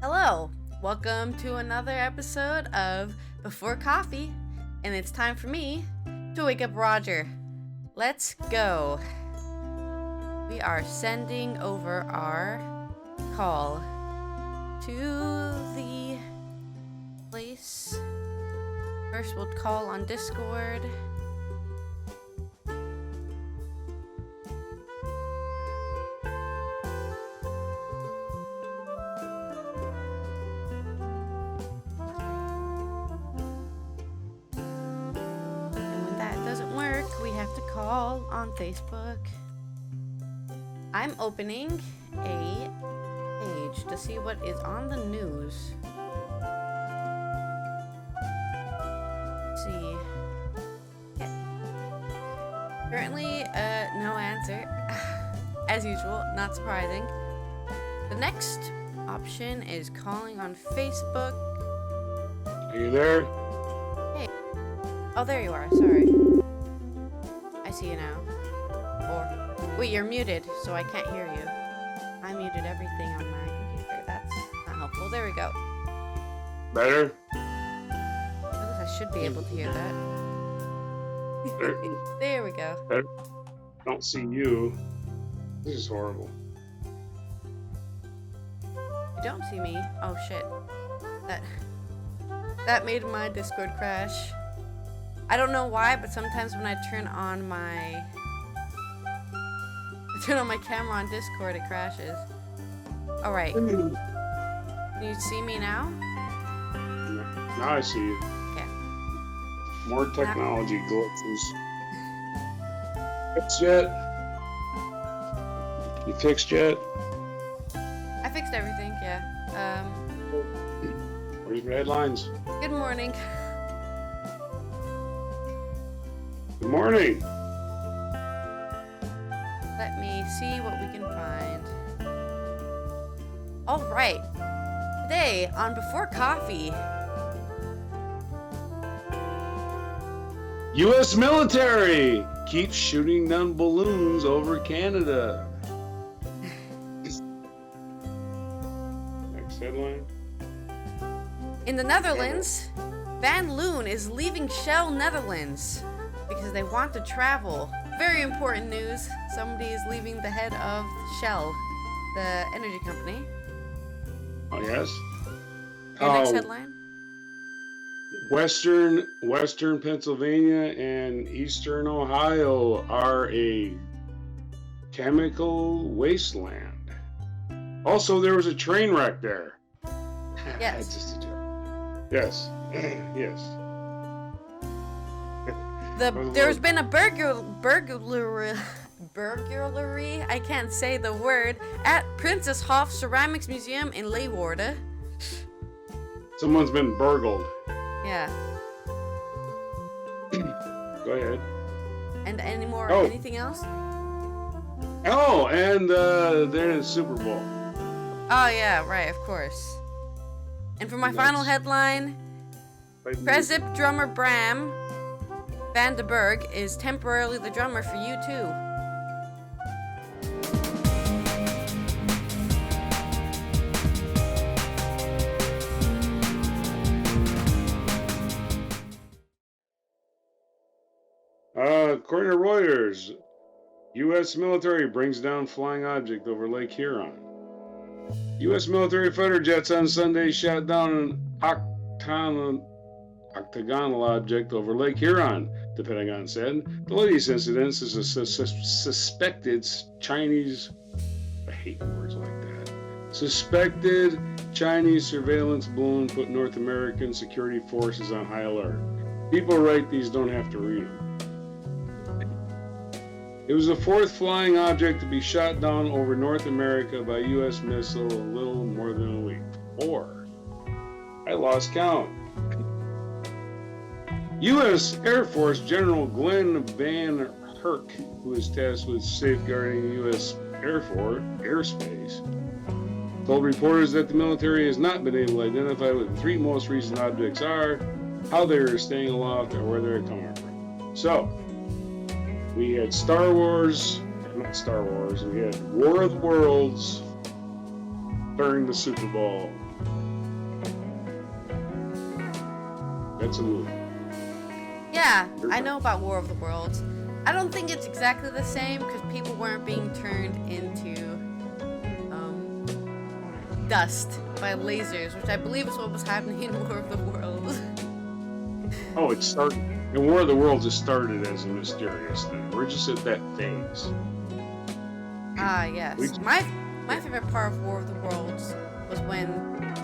Hello, welcome to another episode of Before Coffee, and it's time for me to wake up Roger. Let's go. We are sending over our call to the place. First, we'll call on Discord. Call on Facebook. I'm opening a page to see what is on the news. Let's see. Yeah. Currently, no answer. As usual, not surprising. The next option is calling on Facebook. Are you there? Hey. Oh, there you are. Sorry. I see you now. Or, wait, you're muted, so I can't hear you. I muted everything on my computer. That's not helpful. There we go. Better? I guess I should be able to hear that. There we go. Better. Don't see you. This is horrible. You don't see me? Oh, shit. That made my Discord crash. I don't know why, but sometimes when I turn on my camera on Discord, it crashes. All right. Can you see me now? Now I see you. Okay. More technology glitches. Fixed yet? You fixed yet? I fixed everything. Yeah. Where's your headlines? Good morning. Good morning. Let me see what we can find. All right. Today on Before Coffee. U.S. military keeps shooting down balloons over Canada. Next headline. In the Netherlands, Van Loon is leaving Shell Netherlands because they want to travel. Very important news. Somebody is leaving the head of Shell, the energy company. Oh, yes? Your next headline? Western Pennsylvania and Eastern Ohio are a chemical wasteland. Also, there was a train wreck there. Yes. It's just a joke. Yes. Yes. There's been a burglary, I can't say the word, at Princess Hof Ceramics Museum in Leeuwarden. Someone's been burgled. Yeah. Go ahead. And anything else? Oh, and they're in the Super Bowl. Oh yeah, right, of course. And for my final headline, Presip drummer Bram Van den Berg is temporarily the drummer for U2. According to Reuters, U.S. military brings down flying object over Lake Huron. U.S. military fighter jets on Sunday shot down an octagonal object over Lake Huron, the Pentagon said. The latest incident is a suspected Chinese... I hate words like that. Suspected Chinese surveillance balloon put North American security forces on high alert. People write these, don't have to read them. It was the fourth flying object to be shot down over North America by U.S. missile a little more than a week. 4. I lost count. U.S. Air Force General Glenn Van Herk, who is tasked with safeguarding U.S. airspace, told reporters that the military has not been able to identify what the 3 most recent objects are, how they are staying aloft, or where they're coming from. So, we had we had War of the Worlds during the Super Bowl. That's a movie. Yeah, I know about War of the Worlds. I don't think it's exactly the same because people weren't being turned into dust by lasers, which I believe is what was happening in War of the Worlds. Oh, it started. And War of the Worlds just started as a mysterious thing. We're just at that phase. Ah, yes. My favorite part of War of the Worlds was when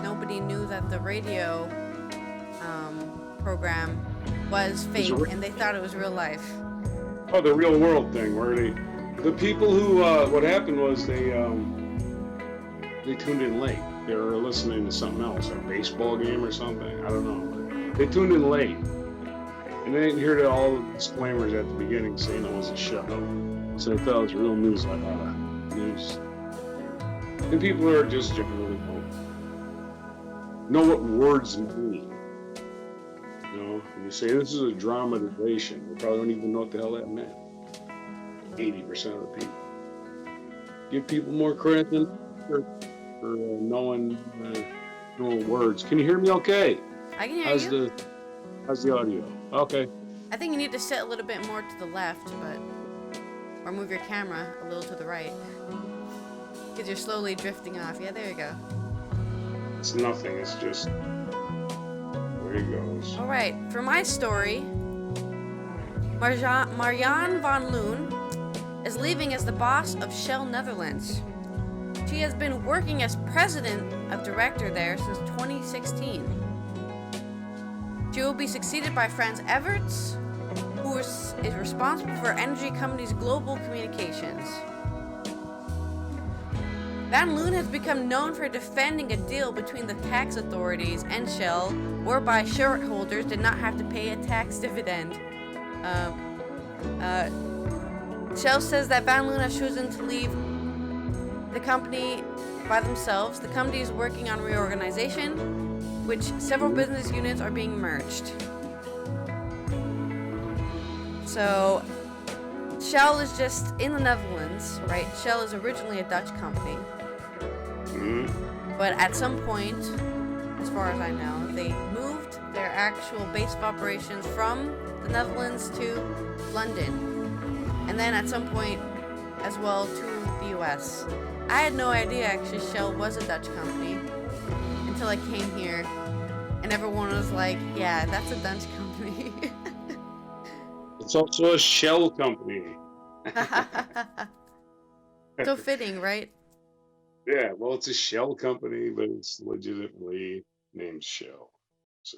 nobody knew that the radio program was fake and they thought it was real life. Oh, the real world thing, where the people who what happened was they tuned in late. They were listening to something else, a baseball game or something. I don't know. They tuned in late, and they didn't hear all the disclaimers at the beginning saying it was a show. So they thought it was real news, like news. And people are just generally know what words mean. You know, when you say this is a dramatization, they probably don't even know what the hell that meant. 80% of the people. Give people more credit than for knowing words. Can you hear me okay? I can hear you. How's the audio? Okay. I think you need to sit a little bit more to the left, or move your camera a little to the right. Because you're slowly drifting off. Yeah, there you go. It's nothing. It's just... There he goes. Alright, for my story, Marianne van Loon is leaving as the boss of Shell Netherlands. She has been working as president of director there since 2016. She will be succeeded by Frans Everts, who is responsible for energy company's global communications. Van Loon has become known for defending a deal between the tax authorities and Shell, whereby shareholders did not have to pay a tax dividend. Shell says that Van Loon has chosen to leave the company by themselves. The company is working on reorganization, which several business units are being merged. So, Shell is just in the Netherlands, right? Shell is originally a Dutch company. But at some point, as far as I know, they moved their actual base of operations from the Netherlands to London. And then at some point as well to the US. I had no idea actually Shell was a Dutch company until I came here and everyone was like, yeah, that's a Dutch company. It's also a shell company. So fitting, right? Yeah, well, it's a shell company, but it's legitimately named Shell. So,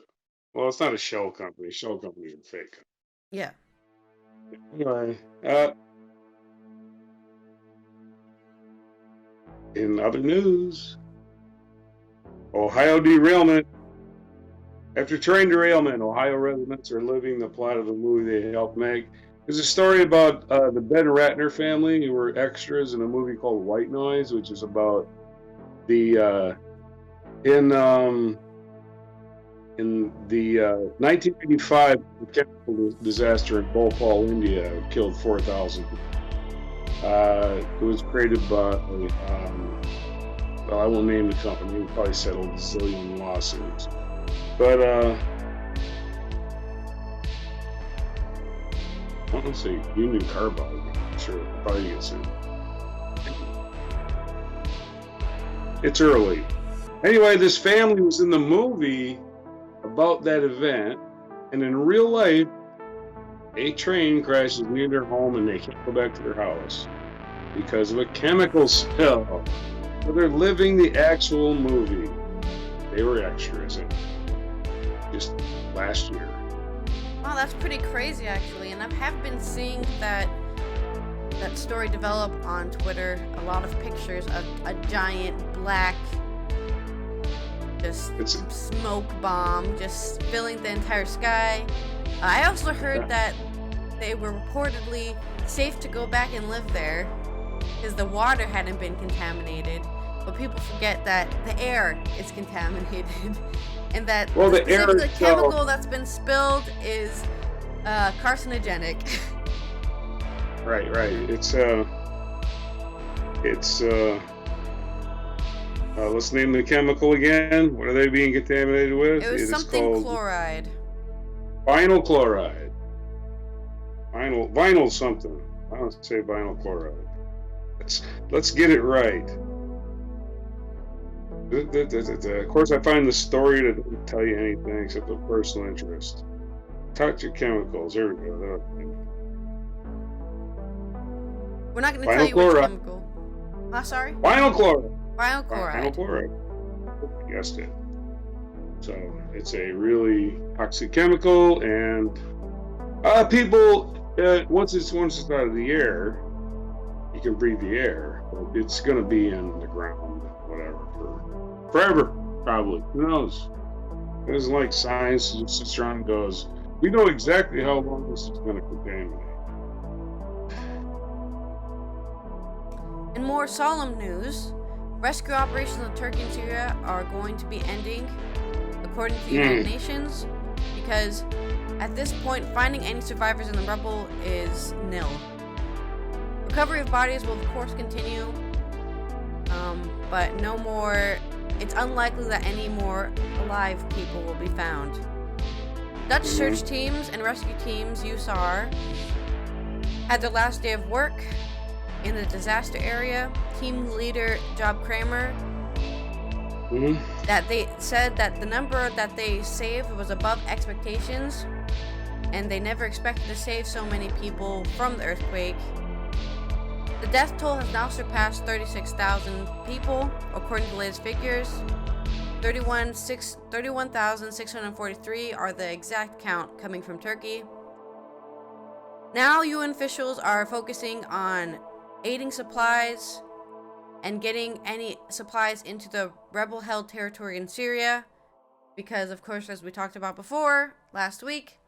well, it's not a shell company. Shell company is a fake company. Yeah. Anyway, in other news, Ohio derailment. After train derailment, Ohio residents are living the plot of the movie they helped make. There's a story about the Ben Ratner family who were extras in a movie called White Noise, which is about the in the 1985 chemical disaster in Bhopal, India, killed 4,000 people. It was created by well, I won't name the company. We probably settled a zillion lawsuits, but I want to say Union Carbide. Sure, probably get sued. It's early. Anyway, this family was in the movie about that event, and in real life, a train crashes near their home and they can't go back to their house because of a chemical spill. So they're living the actual movie. They were extras in just last year. Wow, that's pretty crazy actually, and I have been seeing that story develop on Twitter. A lot of pictures of a giant black smoke bomb just filling the entire sky. I also heard that they were reportedly safe to go back and live there because the water hadn't been contaminated. But people forget that the air is contaminated and that the chemical that's been spilled is carcinogenic. Right. Let's name the chemical again. What are they being contaminated with? It was something called chloride. Vinyl chloride. Vinyl something. I don't say vinyl chloride. Let's get it right. Of course, I find the story that doesn't tell you anything except of personal interest. Toxic chemicals. There we go. We're not going to tell you which chemical. Sorry? Vinyl chloride. Vinyl chloride. Vinyl chloride. I guessed it. So it's a really toxic chemical, and people, once it's out of the air, you can breathe the air, but it's going to be in the ground, whatever, for forever, probably. Who knows? It isn't like science just sits around and goes, we know exactly how long this is going to contaminate. In more solemn news, rescue operations in Turkey and Syria are going to be ending, according to the United Nations, because at this point, finding any survivors in the rubble is nil. Recovery of bodies will of course continue, but no more. It's unlikely that any more alive people will be found. Dutch search teams and rescue teams, USAR, had their last day of work in the disaster area. Team leader Job Kramer, that they said that the number that they saved was above expectations, and they never expected to save so many people from the earthquake. The death toll has now surpassed 36,000 people, according to the latest figures. 31,643 are the exact count coming from Turkey. Now UN officials are focusing on aiding supplies and getting any supplies into the rebel-held territory in Syria, because of course, as we talked about before last week,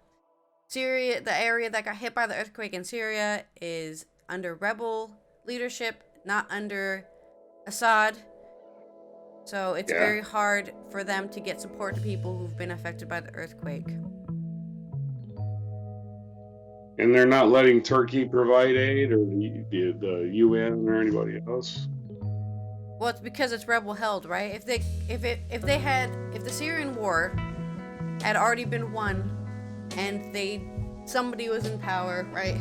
Syria, the area that got hit by the earthquake in Syria, is under rebel leadership, not under Assad. So it's very hard for them to get support to people who've been affected by the earthquake. And they're not letting Turkey provide aid, or the UN or anybody else? Well, it's because it's rebel held, right? If the Syrian war had already been won, and somebody was in power, right,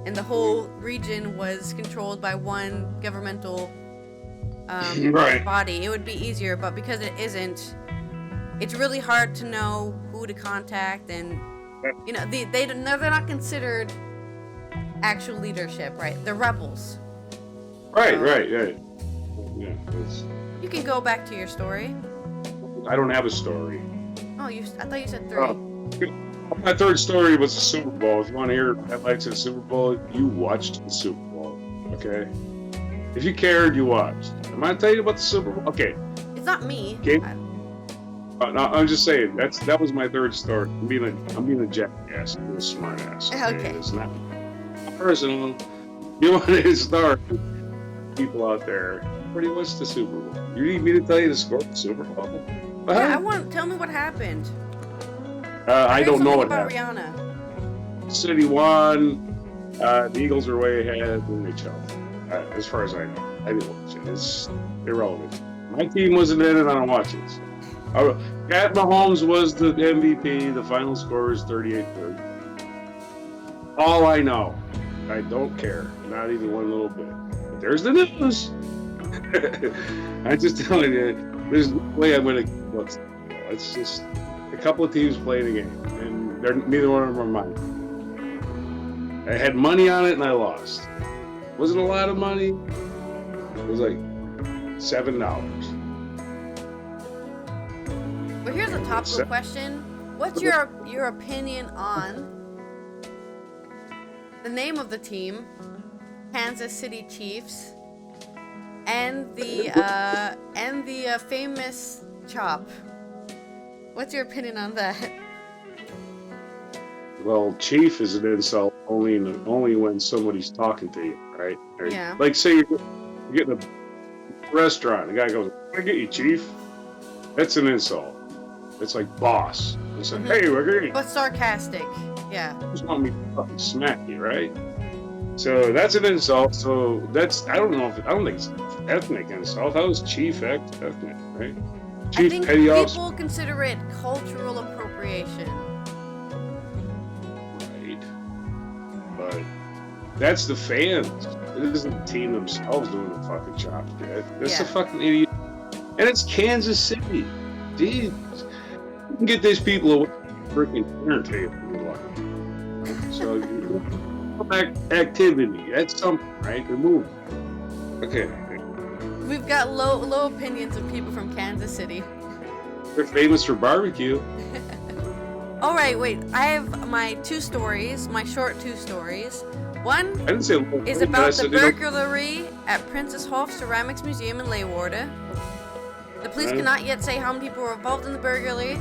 and the whole region was controlled by one governmental body, it would be easier. But because it isn't, it's really hard to know who to contact, and they're not considered actual leadership, right? They're rebels. Right. Yeah. You can go back to your story. I don't have a story. Oh, I thought you said 3. My third story was the Super Bowl. If you want to hear highlights of the Super Bowl, you watched the Super Bowl, okay? If you cared, you watched. Am I telling you about the Super Bowl? Okay. It's not me. Okay. No, I'm just saying that was my third story. I'm being a jackass, I'm being a smart ass. Okay. It's not personal. You want to start people out there. Pretty much the Super Bowl. You need me to tell you the score of the Super Bowl? Yeah, tell me what happened. I don't know what about happened. Rihanna. City won. The Eagles are way ahead, and they choked. As far as I know, I didn't watch it. It's irrelevant. My team wasn't in it. I don't watch it. Pat Mahomes was the MVP. The final score is 38-30. All I know. I don't care. Not even one little bit. But there's the news. I'm just telling you, there's no way I'm going to look. It's just a couple of teams playing a game, and neither one of them are mine. I had money on it, and I lost. It wasn't a lot of money. It was like $7. But here's a topical question. What's your opinion on the name of the team, Kansas City Chiefs, and the famous chop? What's your opinion on that? Well, chief is an insult only when somebody's talking to you, right? Or, yeah. Like, say you're getting a restaurant, the guy goes, "Can I get you, chief?" That's an insult. It's like boss. It's like, "Hey, we're getting." But sarcastic. Yeah. You just want me to fucking smack you, right? So that's an insult. So I don't think it's an ethnic insult. That was chief ethnic, right? Chief I think people consider it cultural appropriation. That's the fans. It isn't the team themselves doing the fucking job, kid. That's a Yeah. fucking idiot. And it's Kansas City. Jeez. You can get these people away from the freaking dinner table. So, activity. That's something, right? They're moving. Okay. We've got low opinions of people from Kansas City. They're famous for barbecue. All right, wait. I have my two stories, my short two stories. One I didn't say is about the burglary at Princess Hof Ceramics Museum in Leeuwarden. The police cannot yet say how many people were involved in the burglary,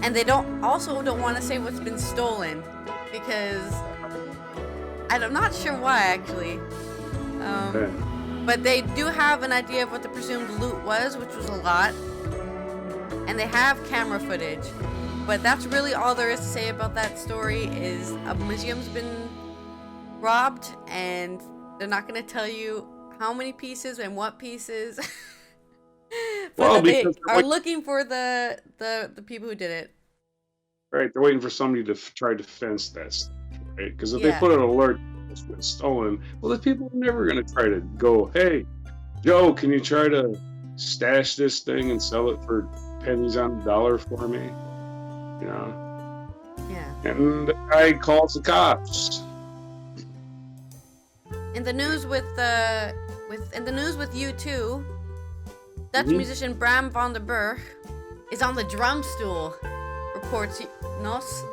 and they don't want to say what's been stolen, because I'm not sure why actually. But they do have an idea of what the presumed loot was, which was a lot, and they have camera footage. But that's really all there is to say about that story. Is a museum's been robbed, and they're not going to tell you how many pieces and what pieces. But they are looking for the people who did it. Right, they're waiting for somebody to try to fence that stuff, right? Because if they put an alert it's been stolen, well, the people are never going to try to go, hey, Joe, can you try to stash this thing and sell it for pennies on the dollar for me? You know? Yeah. And the guy calls the cops. In the news with U2, Dutch musician Bram van der Burg is on the drum stool, reports Nos.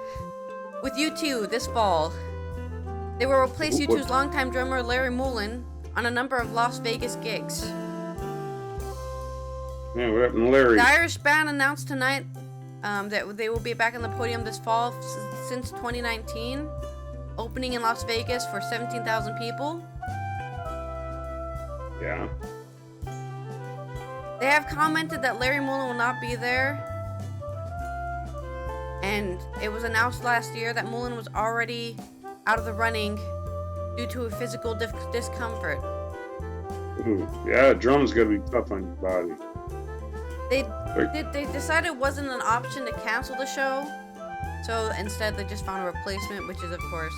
With U2 this fall, they will replace U2's longtime drummer Larry Mullen on a number of Las Vegas gigs. Yeah, what happened to Larry? The Irish band announced tonight that they will be back on the podium this fall since 2019, opening in Las Vegas for 17,000 people. Yeah. They have commented that Larry Mullen will not be there, and it was announced last year that Mullen was already out of the running due to a physical discomfort. Ooh, yeah, drum's gotta be tough on your body. They decided it wasn't an option to cancel the show, so instead they just found a replacement, which is of course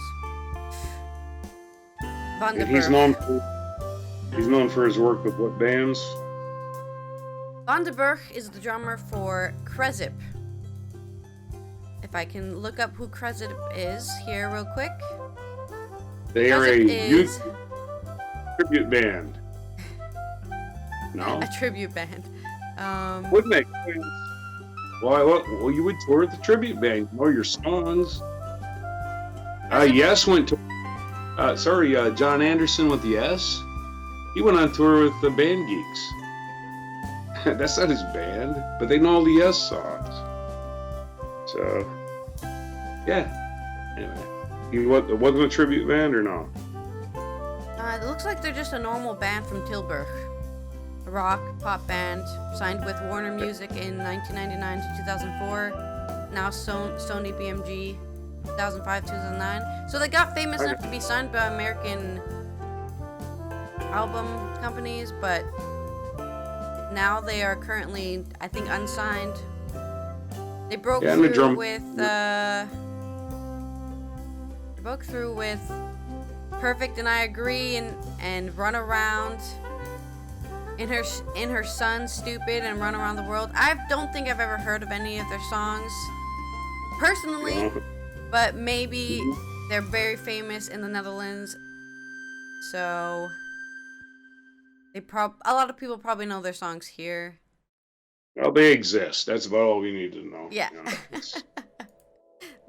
Van der Burg. He's known for his work with what bands? Van der Burg is the drummer for Krezip. If I can look up who Krezip is here real quick. They are a youth tribute band. No? A tribute band. Would make sense. Well, you would tour with the tribute band. You know your songs. Yes went to... John Anderson with Yes. He went on tour with the Band Geeks. That's not his band, but they know all the Yes songs. So, yeah. Anyway, he wasn't a tribute band or no? It looks like they're just a normal band from Tilburg. A rock pop band signed with Warner Music in 1999 to 2004. Now Sony BMG 2005-2009. So they got famous enough to be signed by American album companies, but now they are currently, I think, unsigned. They broke through with Perfect and I Agree and Run Around. In her son, Stupid, and Run Around the World. I don't think I've ever heard of any of their songs personally, but maybe they're very famous in the Netherlands, so a lot of people probably know their songs here. Well, they exist. That's about all we need to know. Yeah. You know,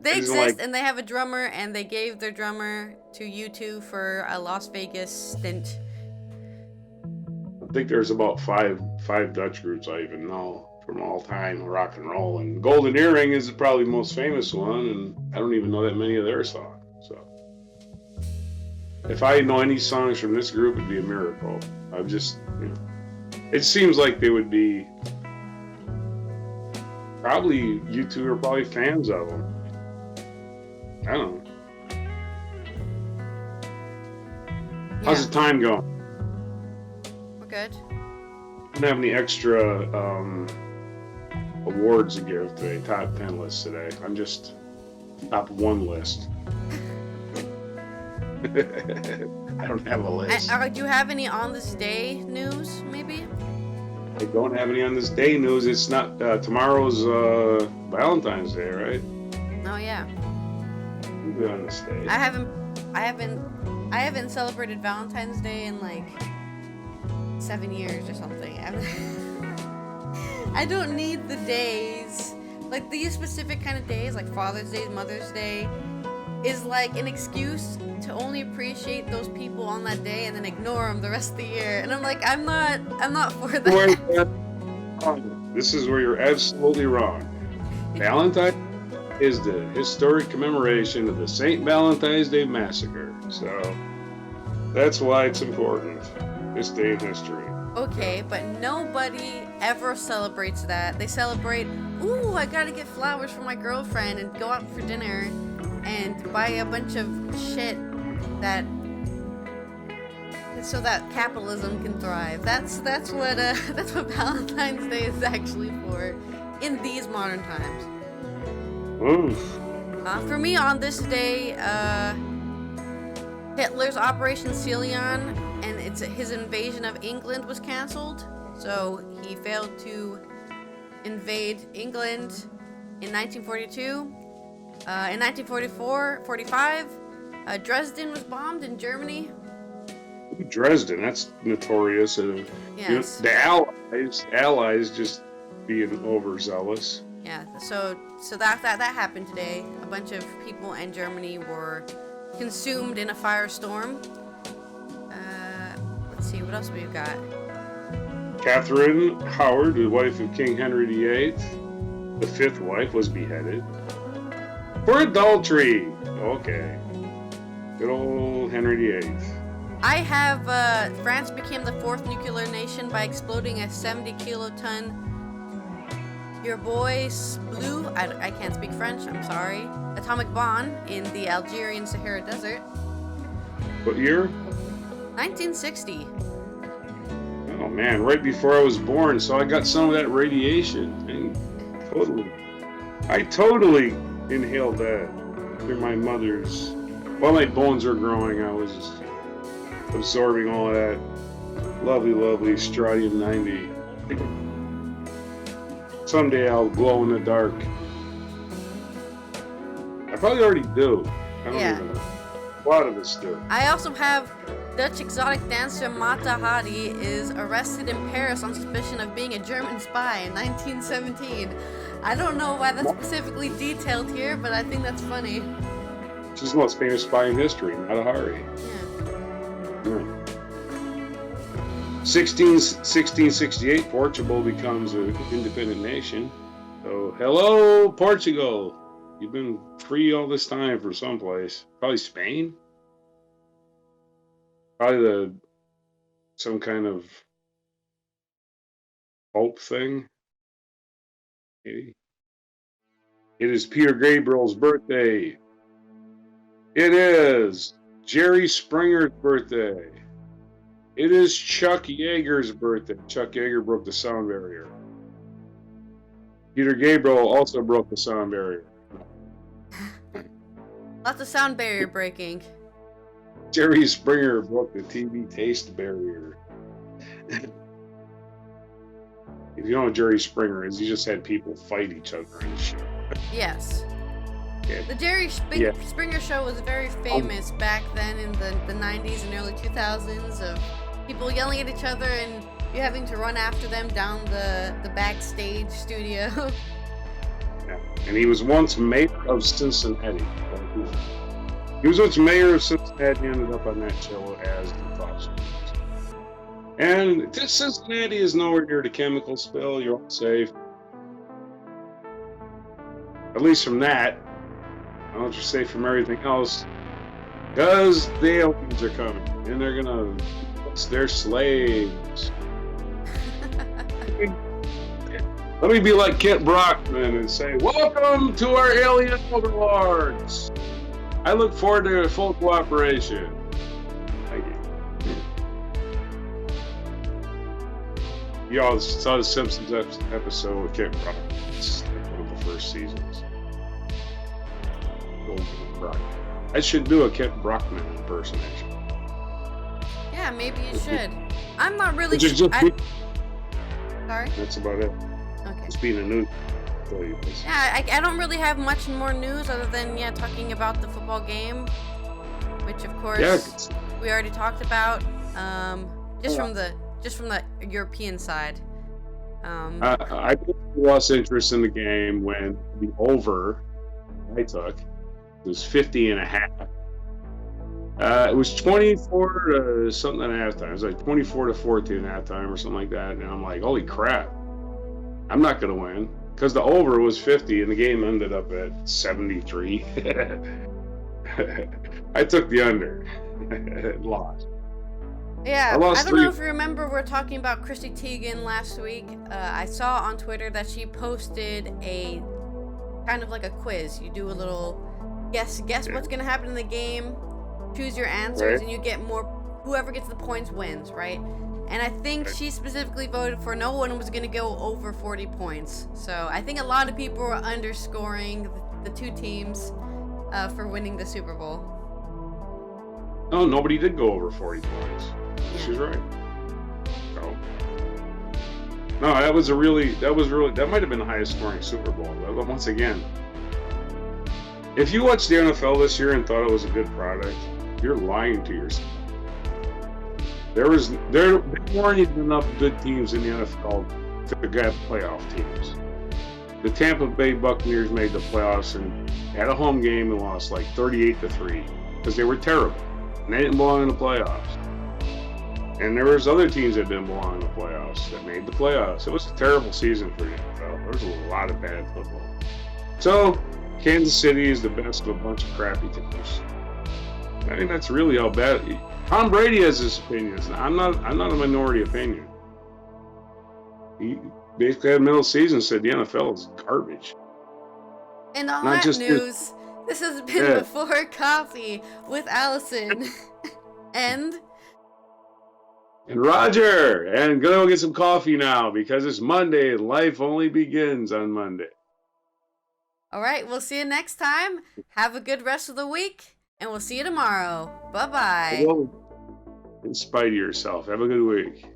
they exist, and they have a drummer, and they gave their drummer to U2 for a Las Vegas stint. I think there's about five Dutch groups I even know from all time rock and roll, and Golden Earring is probably the most famous one, and I don't even know that many of their songs. So if I know any songs from this group, it'd be a miracle. It seems like they would be probably, you two are probably fans of them. I don't know. Yeah. How's the time going? Good. I don't have any extra awards to give today, top 10 lists today. I'm just top one list. I don't have a list. Do you have any on this day news, maybe? I don't have any on this day news. It's not tomorrow's Valentine's Day, right? Oh yeah. We'll be on this day. I haven't celebrated Valentine's Day in like 7 years or something. I don't need the days. Like these specific kind of days, like Father's Day, Mother's Day, is like an excuse to only appreciate those people on that day and then ignore them the rest of the year. And I'm like, I'm not for that. This is where you're absolutely wrong. Valentine's is the historic commemoration of the St. Valentine's Day Massacre. So that's why it's important, this day in history. Okay, but nobody ever celebrates that. They celebrate, ooh, I gotta get flowers for my girlfriend and go out for dinner and buy a bunch of shit that so that capitalism can thrive. That's what Valentine's Day is actually for in these modern times. Oof. For me, on this day, Hitler's Operation Cilion and his invasion of England was cancelled. So he failed to invade England in 1942. In 1945, Dresden was bombed in Germany. Dresden, that's notorious. Yes. The Allies just being overzealous. Yeah. So that happened today. A bunch of people in Germany were consumed in a firestorm. Let's see, what else we've got? Catherine Howard, the wife of King Henry VIII, the fifth wife, was beheaded for adultery. Okay. Good old Henry VIII. I have, France became the fourth nuclear nation by exploding a 70-kiloton your boy blew, I can't speak French, I'm sorry, atomic bomb in the Algerian Sahara Desert. What year? 1960. Oh man, right before I was born, so I got some of that radiation. I totally inhaled that through my mother's. While my bones were growing, I was absorbing all of that lovely strontium-90. Someday I'll glow in the dark. I probably already do. I don't even know. A lot of us do. I also have Dutch exotic dancer Mata Hari is arrested in Paris on suspicion of being a German spy in 1917. I don't know why that's specifically detailed here, but I think that's funny. She's the most famous spy in history, Mata Hari. Yeah. 1668, Portugal becomes an independent nation. So, hello, Portugal. You've been free all this time from someplace. Probably Spain. Probably some kind of Pope thing. Maybe. It is Peter Gabriel's birthday. It is Jerry Springer's birthday. It is Chuck Yeager's birthday. Chuck Yeager broke the sound barrier. Peter Gabriel also broke the sound barrier. Lots of sound barrier breaking. Jerry Springer broke the TV taste barrier. If you know what Jerry Springer is, he just had people fight each other and shit. Yes. Yeah. The Jerry Springer show was very famous back then in the 90s and early 2000s of people yelling at each other and you having to run after them down the backstage studio. Yeah. And he was once mayor of Cincinnati. He was once mayor of Cincinnati and ended up on that show as the Fox. And Cincinnati is nowhere near the chemical spill. You're all safe. At least from that. I don't know if you're safe from everything else. Because the aliens are coming. And they're gonna... They're slaves. Let me be like Kent Brockman and say, welcome to our alien overlords. I look forward to full cooperation. Thank you. You all saw the Simpsons episode with Kent Brockman. It's like one of the first seasons. Golden Brockman. I should do a Kent Brockman impersonation. Yeah, maybe you should. I'm not really Just sure. Sorry? That's about it. Okay. Just being a news. Yeah, I don't really have much more news other than talking about the football game, which of course we already talked about. Just from the European side. I lost interest in the game when the over I took was 50.5. It was 24 to something at halftime. It was like 24 to 14 at halftime or something like that. And I'm like, holy crap, I'm not going to win. Because the over was 50 and the game ended up at 73. I took the under. Lost. Yeah, I don't know if you remember, we were talking about Chrissy Teigen last week. I saw on Twitter that she posted a kind of like a quiz. You do a little guess what's going to happen in the game, choose your answers, and you get more. Whoever gets the points wins, right? And I think she specifically voted for no one was going to go over 40 points. So I think a lot of people were underscoring the two teams for winning the Super Bowl. No, nobody did go over 40 points. Yeah. She's right. So, no, that might have been the highest scoring Super Bowl. But once again, if you watched the NFL this year and thought it was a good product, you're lying to yourself. There weren't even enough good teams in the NFL to get playoff teams. The Tampa Bay Buccaneers made the playoffs and had a home game and lost like 38-3 because they were terrible and they didn't belong in the playoffs. And there was other teams that didn't belong in the playoffs that made the playoffs. It was a terrible season for the NFL. There was a lot of bad football. So Kansas City is the best of a bunch of crappy teams. I think that's really how bad. Tom Brady has his opinions. I'm not a minority opinion. He basically had middle season said the NFL is garbage. And on that news, this has been Before Coffee with Allison and Roger. And go get some coffee now because it's Monday and life only begins on Monday. All right, we'll see you next time. Have a good rest of the week, and we'll see you tomorrow. Bye-bye. Well, in spite of yourself, have a good week.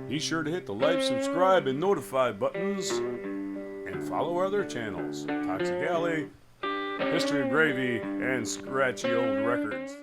Be sure to hit the like, subscribe, and notify buttons, and follow our other channels, Toxic Alley, History of Gravy, and Scratchy Old Records.